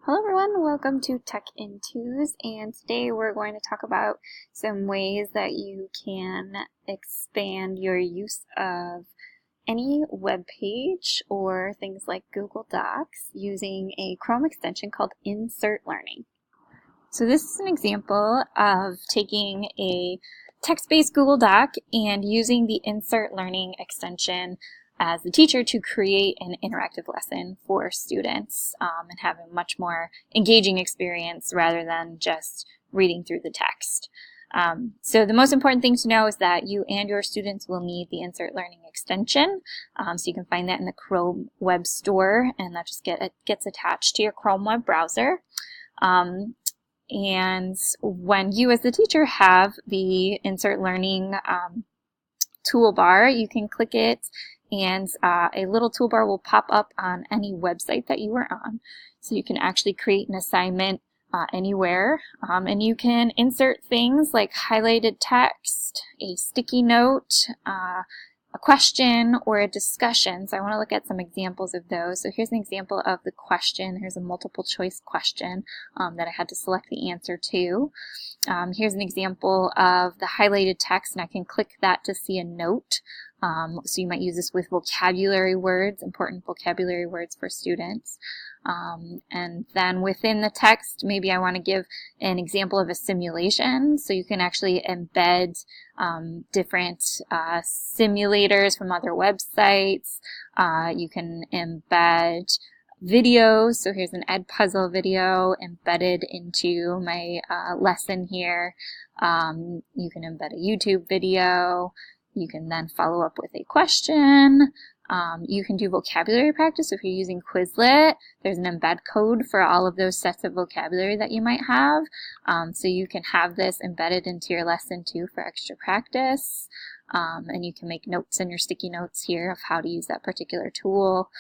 Hello everyone, welcome to Tech in Twos, and today we're going to talk about some ways that you can expand your use of any web page or things like Google Docs using a Chrome extension called Insert Learning. So this is an example of taking a text-based Google Doc and using the Insert Learning extension as the teacher to create an interactive lesson for students and have a much more engaging experience rather than just reading through the text. So the most important thing to know is that you and your students will need the Insert Learning extension. So you can find that in the Chrome Web Store, and that just gets attached to your Chrome web browser. And when you as the teacher have the Insert Learning toolbar, you can click it and a little toolbar will pop up on any website that you are on. So you can actually create an assignment anywhere, and you can insert things like highlighted text, a sticky note, a question, or a discussion. So I want to look at some examples of those. So here's an example of the question. Here's a multiple choice question that I had to select the answer to. Here's an example of the highlighted text, and I can click that to see a note. So you might use this with vocabulary words, important vocabulary words for students. And then within the text, maybe I want to give an example of a simulation. So you can actually embed different simulators from other websites. You can embed videos. So here's an Edpuzzle video embedded into my lesson here. You can embed a YouTube video. You can then follow up with a question. You can do vocabulary practice. If you're using Quizlet, there's an embed code for all of those sets of vocabulary that you might have. So you can have this embedded into your lesson too for extra practice. And you can make notes in your sticky notes here of how to use that particular tool.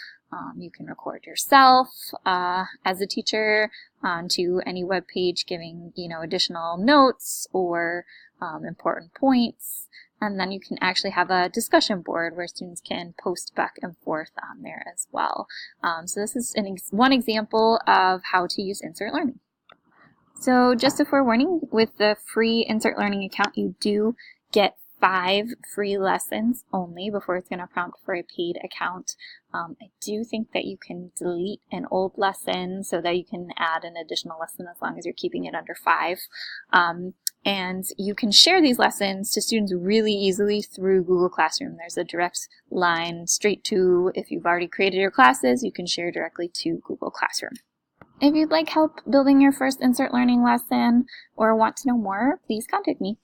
You can record yourself as a teacher onto any web page, giving additional notes or important points. And then you can actually have a discussion board where students can post back and forth on there as well. So this is one example of how to use Insert Learning. So just a forewarning, with the free Insert Learning account, you do get 5 free lessons only before it's going to prompt for a paid account. I do think that you can delete an old lesson so that you can add an additional lesson as long as you're keeping it under 5. And you can share these lessons to students really easily through Google Classroom. There's a direct line straight to, if you've already created your classes, you can share directly to Google Classroom. If you'd like help building your first Insert Learning lesson or want to know more, please contact me.